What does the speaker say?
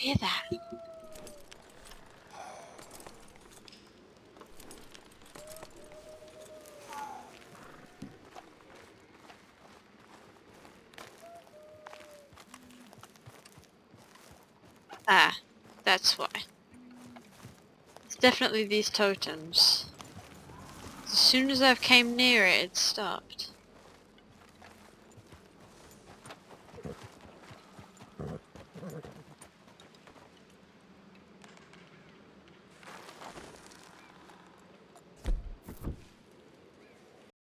hear that? Ah, that's why. It's definitely these totems. As soon as I came near it, it stopped.